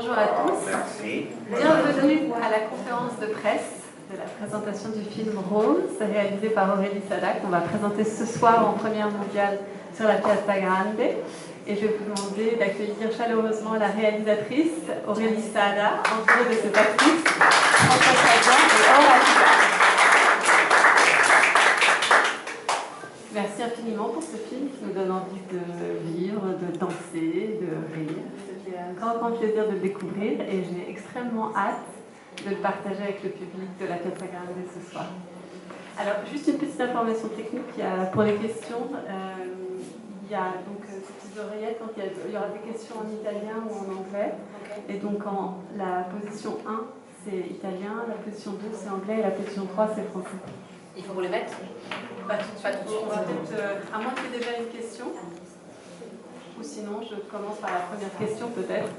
Bonjour à tous. Merci. Bienvenue à la conférence de presse de la présentation du film Rose, réalisé par Aurélie Sada, qu'on va présenter ce soir en première mondiale sur la Piazza Grande. Et je vais vous demander d'accueillir chaleureusement la réalisatrice Aurélie Sada, entourée de ses actrices François Sagan et Aura Kibar. Merci infiniment pour ce film qui nous donne envie de vivre, de danser, de rire. C'était un grand plaisir de le découvrir et j'ai extrêmement hâte de le partager avec le public de la Piazza Grande ce soir. Alors, juste une petite information technique pour les questions. Il y a donc ces petites oreillettes, donc il y aura des questions en italien ou en anglais. Okay. Et donc la position 1, c'est italien, la position 2, c'est anglais, et la position 3, c'est français. Il faut qu'on les mette? Pas tout de suite. On va peut-être, à moins qu'il y ait déjà une question, ou sinon je commence par la première question peut-être.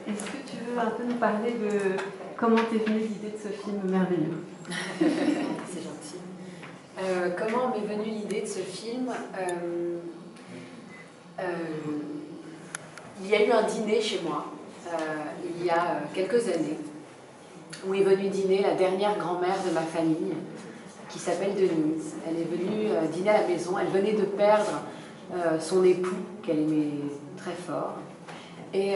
Est-ce que tu veux un peu nous parler de comment t'es venue l'idée de ce film merveilleux? C'est gentil. Comment m'est venue l'idée de ce film? Il y a eu un dîner chez moi, il y a quelques années, où est venue dîner la dernière grand-mère de ma famille, qui s'appelle Denise. Elle est venue dîner à la maison. Elle venait de perdre son époux, qu'elle aimait très fort. Et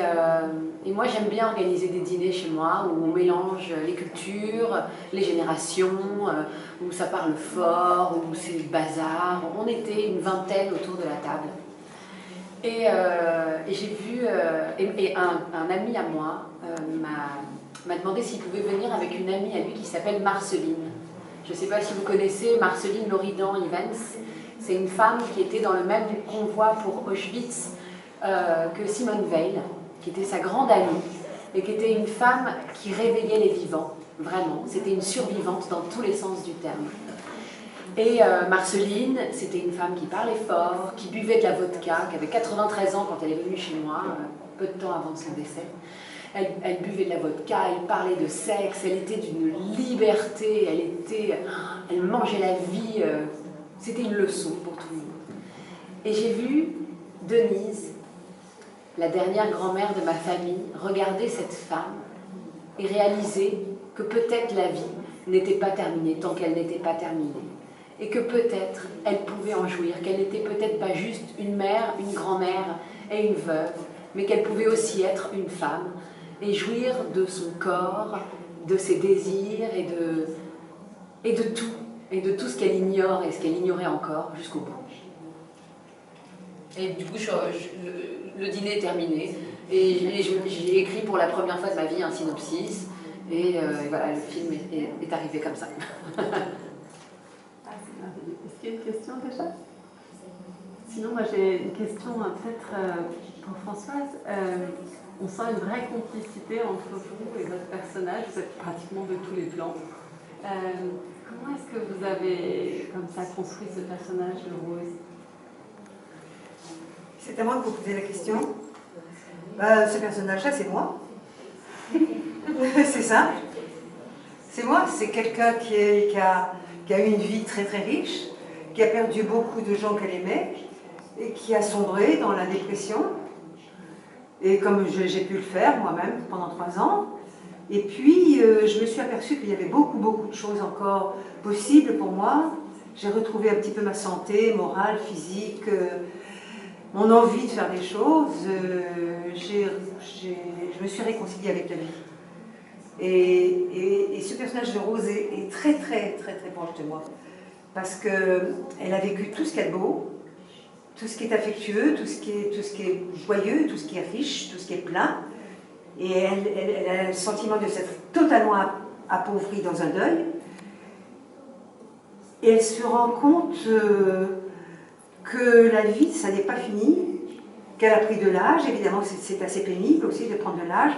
moi, j'aime bien organiser des dîners chez moi, où on mélange les cultures, les générations, où ça parle fort, où c'est le bazar. On était une vingtaine autour de la table. Et j'ai vu... un ami à moi m'a demandé s'il pouvait venir avec une amie à lui qui s'appelle Marceline. Je ne sais pas si vous connaissez Marceline Loridan-Ivens. C'est une femme qui était dans le même convoi pour Auschwitz que Simone Veil, qui était sa grande amie, et qui était une femme qui réveillait les vivants, vraiment. C'était une survivante dans tous les sens du terme. Et Marceline, c'était une femme qui parlait fort, qui buvait de la vodka, qui avait 93 ans quand elle est venue chez moi, peu de temps avant son décès. Elle buvait de la vodka, elle parlait de sexe, elle était d'une liberté, elle mangeait la vie, c'était une leçon pour tout le monde. Et j'ai vu Denise, la dernière grand-mère de ma famille, regarder cette femme et réaliser que peut-être la vie n'était pas terminée tant qu'elle n'était pas terminée. Et que peut-être elle pouvait en jouir, qu'elle n'était peut-être pas juste une mère, une grand-mère et une veuve, mais qu'elle pouvait aussi être une femme, et jouir de son corps, de ses désirs et de tout ce qu'elle ignore et ce qu'elle ignorait encore jusqu'au bout. Et du coup, le dîner est terminé et j'ai écrit pour la première fois de ma vie un synopsis et voilà, le film est arrivé comme ça. Est-ce qu'il y a une question déjà? Sinon, moi j'ai une question peut-être pour Françoise. On sent une vraie complicité entre vous et votre personnage, vous êtes pratiquement de tous les plans. Comment est-ce que vous avez comme ça construit ce personnage de Rose? C'est à moi que vous posez la question. Ce personnage-là, c'est moi. C'est ça. C'est moi, c'est quelqu'un qui a eu une vie très très riche, qui a perdu beaucoup de gens qu'elle aimait et qui a sombré dans la dépression. Et comme j'ai pu le faire moi-même pendant 3 ans, et puis je me suis aperçue qu'il y avait beaucoup de choses encore possibles pour moi. J'ai retrouvé un petit peu ma santé morale, physique, mon envie de faire des choses. Je me suis réconciliée avec la vie. Et ce personnage de Rose est très proche de moi. Parce qu'elle a vécu tout ce qu'il y a de beau, tout ce qui est affectueux, tout ce qui est joyeux, tout ce qui est riche, tout ce qui est plein. Et elle a le sentiment de s'être totalement appauvrie dans un deuil. Et elle se rend compte que la vie, ça n'est pas fini, qu'elle a pris de l'âge. Évidemment, c'est assez pénible aussi de prendre de l'âge.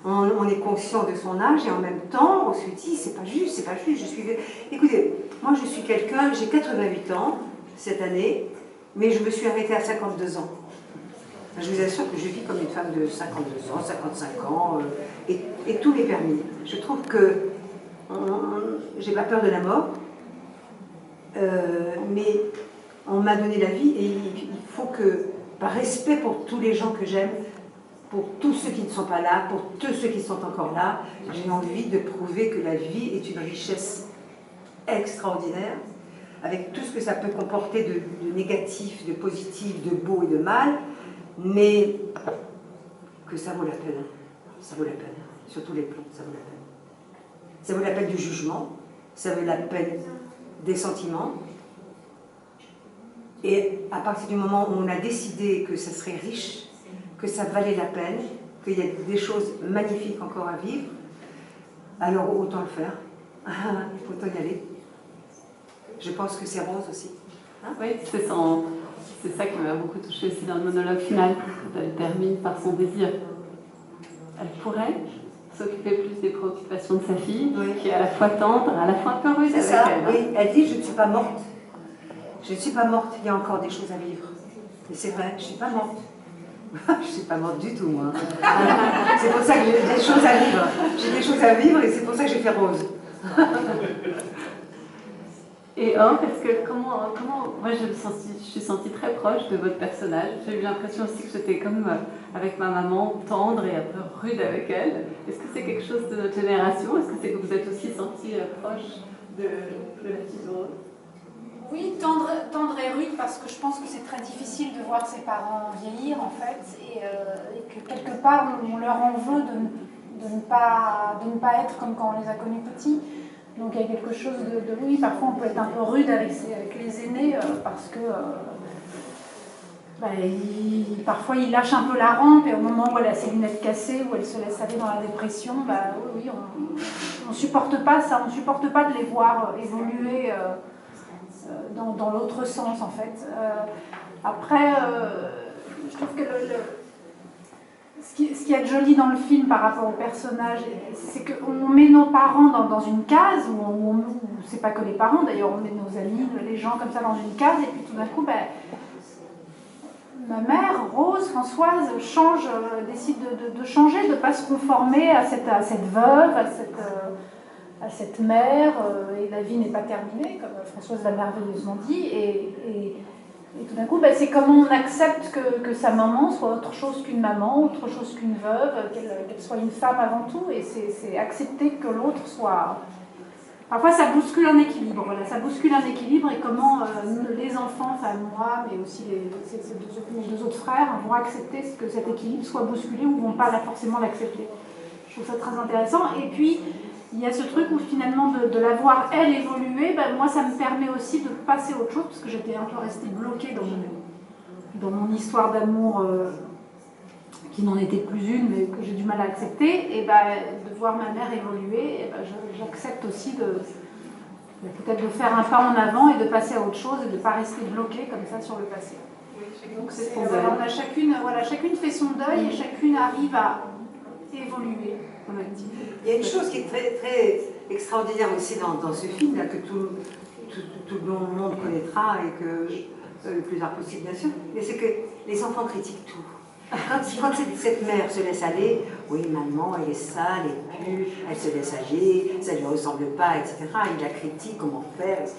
On est conscient de son âge et en même temps, on se dit, c'est pas juste. Écoutez, moi je suis quelqu'un, j'ai 88 ans cette année, mais je me suis arrêtée à 52 ans. Je vous assure que je vis comme une femme de 52 ans, 55 ans, et tout m'est permis. Je trouve que j'ai pas peur de la mort, mais on m'a donné la vie et il faut que, par respect pour tous les gens que j'aime, pour tous ceux qui ne sont pas là, pour tous ceux qui sont encore là. J'ai envie de prouver que la vie est une richesse extraordinaire, avec tout ce que ça peut comporter de négatif, de positif, de beau et de mal, mais que ça vaut la peine. Ça vaut la peine, sur tous les plans, ça vaut la peine. Ça vaut la peine du jugement, ça vaut la peine des sentiments. Et à partir du moment où on a décidé que ça serait riche, que ça valait la peine, qu'il y a des choses magnifiques encore à vivre, alors autant le faire, autant y aller. Je pense que c'est Rose aussi. Hein? Oui, c'est ça qui m'a beaucoup touchée aussi dans le monologue final, quand elle termine par son désir. Elle pourrait s'occuper plus des préoccupations de sa fille, oui, qui est à la fois tendre, à la fois un peu rude avec ça, elle. Oui, elle dit « je ne suis pas morte ». Je ne suis pas morte, il y a encore des choses à vivre. Et c'est vrai, je ne suis pas morte. Je ne suis pas morte du tout, moi. C'est pour ça que j'ai des choses à vivre. J'ai des choses à vivre et c'est pour ça que j'ai fait Rose. Et Or, est-ce que comment moi je suis sentie très proche de votre personnage. J'ai eu l'impression aussi que j'étais comme avec ma maman, tendre et un peu rude avec elle. Est-ce que c'est quelque chose de notre génération? Est-ce que c'est que vous êtes aussi sentie proche de la petite Rose? Oui, tendre et rude, parce que je pense que c'est très difficile de voir ses parents vieillir en fait, et que quelque part on leur en veut de ne pas être comme quand on les a connus petits. Donc il y a quelque chose de oui, parfois on peut être un peu rude avec les aînés parce que parfois ils lâchent un peu la rampe, et au moment où elle a ses lunettes cassées, où elle se laisse aller dans la dépression, oui, on supporte pas ça, on supporte pas de les voir évoluer dans l'autre sens en fait. Après, je trouve que ce qui est joli dans le film par rapport au personnage, c'est qu'on met nos parents dans une case, où c'est pas que les parents d'ailleurs, on met nos amis, les gens comme ça dans une case, et puis tout d'un coup, ma mère, Rose, Françoise, décide de changer, de ne pas se conformer à cette veuve, à cette mère, et la vie n'est pas terminée, comme Françoise l'a merveilleusement dit, et tout d'un coup, c'est comment on accepte que sa maman soit autre chose qu'une maman, autre chose qu'une veuve, qu'elle soit une femme avant tout, et c'est accepter que l'autre soit... Parfois ça bouscule un équilibre, voilà, ça bouscule un équilibre, et comment les enfants, enfin moi, mais aussi mes deux autres frères, vont accepter que cet équilibre soit bousculé ou vont pas forcément l'accepter. Je trouve ça très intéressant. Et puis, il y a ce truc où finalement de la voir elle évoluer, moi ça me permet aussi de passer à autre chose, parce que j'étais un peu restée bloquée dans mon histoire d'amour qui n'en était plus une, mais que j'ai du mal à accepter, et de voir ma mère évoluer, j'accepte aussi peut-être de faire un pas en avant et de passer à autre chose et de ne pas rester bloquée comme ça sur le passé. Donc on a chacune fait son deuil et chacune arrive à évoluer. Il y a une chose qui est très, très extraordinaire aussi dans ce film, là, que tout le monde connaîtra, et que le plus tard possible bien sûr, mais c'est que les enfants critiquent tout. Quand cette mère se laisse aller, oui, maman, elle est sale, elle pue, elle se laisse aller, ça ne lui ressemble pas, etc. Il la critique, comment faire, etc.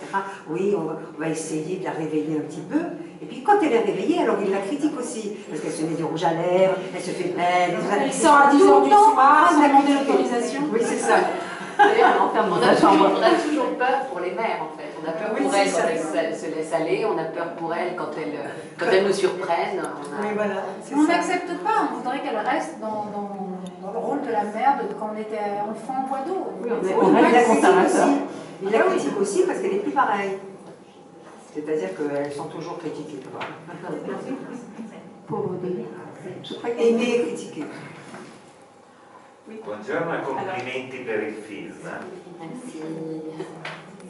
Oui, on va essayer de la réveiller un petit peu. Et puis quand elle est réveillée, alors il la critique aussi, parce qu'elle se met du rouge à lèvres, elle se fait belle. Elle sort à 10h du soir, sans demander l'autorisation. Oui, c'est ça. D'ailleurs, on a toujours peur pour les mères, en fait. On a peur pour elles quand elles se laissent aller, on a peur pour elles quand elles nous surprennent. Oui, voilà. On n'accepte pas, on voudrait qu'elle reste dans le rôle de la mère quand on était enfant en voie d'eau. Il la critique aussi parce qu'elle n'est plus pareille. C'est-à-dire qu'elles sont toujours critiquées. Pauvre Denis. Je crois qu'aimer et critiquer. Buongiorno e complimenti per il film. Merci.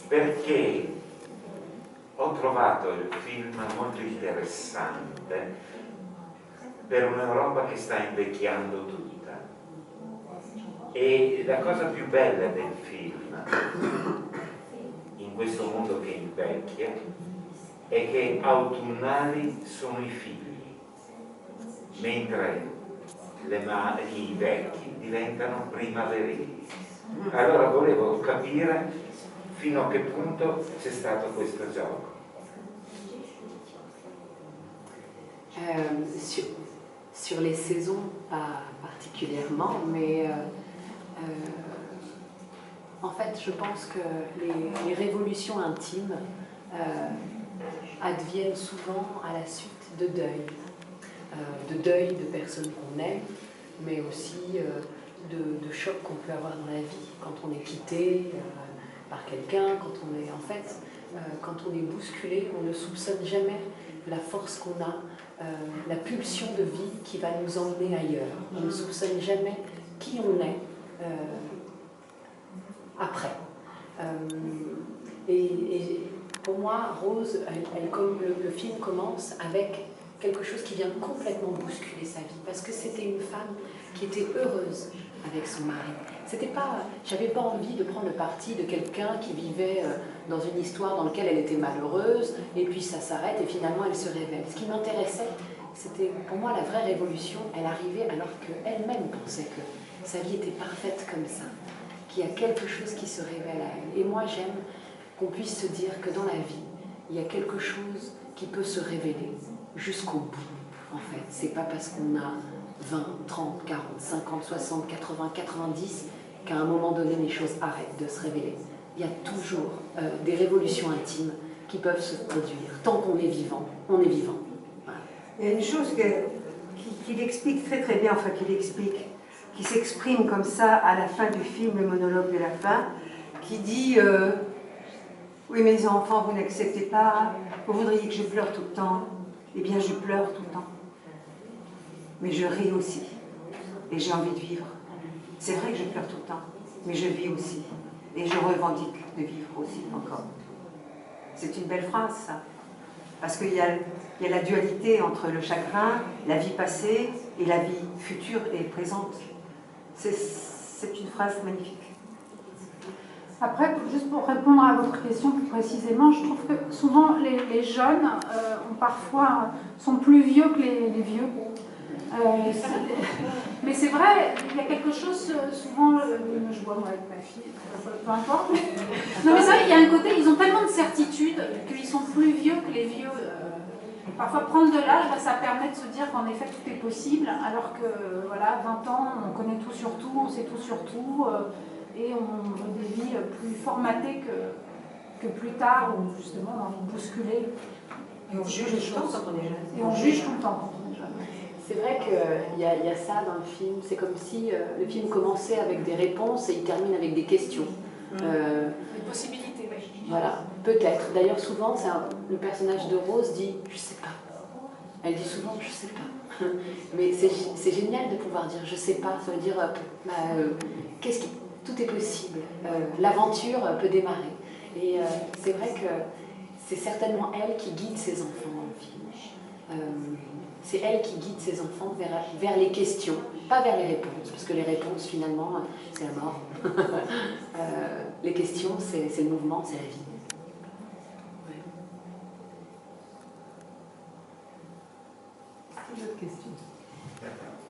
Perché ho trovato il film molto interessante per un'Europa che sta invecchiando tutta. E la cosa più bella del film, in questo mondo che invecchia, è che autunnali sono i figli, mentre i vecchi diventano primaverili. Allora volevo capire fino a che punto c'è stato questo gioco. sur les saisons, pas particulièrement, mais en fait, je pense que les révolutions intimes adviennent souvent à la suite de deuil de personnes qu'on aime, mais aussi de chocs qu'on peut avoir dans la vie, quand on est quitté par quelqu'un, quand on est quand on est bousculé, on ne soupçonne jamais la force qu'on a, la pulsion de vie qui va nous emmener ailleurs. On ne soupçonne jamais qui on est après. Et pour moi, Rose, le film commence avec quelque chose qui vient complètement bousculer sa vie, parce que c'était une femme qui était heureuse avec son mari. J'avais pas envie de prendre le parti de quelqu'un qui vivait dans une histoire dans laquelle elle était malheureuse, et puis ça s'arrête, et finalement elle se révèle. Ce qui m'intéressait, c'était pour moi la vraie révolution, elle arrivait alors qu'elle-même pensait que sa vie était parfaite comme ça, qu'il y a quelque chose qui se révèle à elle. Et moi j'aime qu'on puisse se dire que dans la vie, il y a quelque chose qui peut se révéler jusqu'au bout, en fait. C'est pas parce qu'on a 20, 30, 40, 50, 60, 80, 90 qu'à un moment donné les choses arrêtent de se révéler. Il y a toujours des révolutions intimes qui peuvent se produire. Tant qu'on est vivant, on est vivant. Voilà. Il y a une chose qu'il explique très très bien, qui s'exprime comme ça à la fin du film, le monologue de la fin, qui dit oui, mes enfants, vous n'acceptez pas, vous voudriez que je pleure tout le temps. Eh bien, je pleure tout le temps. Mais je ris aussi. Et j'ai envie de vivre. C'est vrai que je pleure tout le temps, mais je vis aussi. Et je revendique de vivre aussi encore. C'est une belle phrase, ça. Parce qu'il y a la dualité entre le chagrin, la vie passée et la vie future et présente. C'est une phrase magnifique. Après, juste pour répondre à votre question plus précisément, je trouve que souvent les jeunes sont plus vieux que les vieux. Mais c'est vrai, il y a quelque chose, souvent, je vois moi avec ma fille, peu importe. Non mais c'est vrai, il y a un côté, ils ont tellement de certitude qu'ils sont plus vieux que les vieux. Parfois prendre de l'âge, ça permet de se dire qu'en effet tout est possible, alors que voilà, 20 ans, on connaît tout sur tout, on sait tout sur tout, et on veut des vies plus formatées que plus tard, où justement on a envie de bousculer. Et on juge tout le temps quand on est jeune. Et on juge tout le temps quand on est jeune. C'est vrai qu'il y a ça dans le film. C'est comme si le film commençait avec des réponses et il termine avec des questions. Des possibilités, oui. Voilà, peut-être. D'ailleurs, souvent, le personnage de Rose dit « je sais pas ». Elle dit souvent « je sais pas ». Mais c'est génial de pouvoir dire « je sais pas ». Ça veut dire tout est possible. L'aventure peut démarrer. Et c'est vrai que c'est certainement elle qui guide ses enfants dans le film. C'est elle qui guide ses enfants vers les questions, pas vers les réponses, parce que les réponses, finalement, c'est la mort. Les questions, c'est le mouvement, c'est la vie. Ouais. D'autres questions ?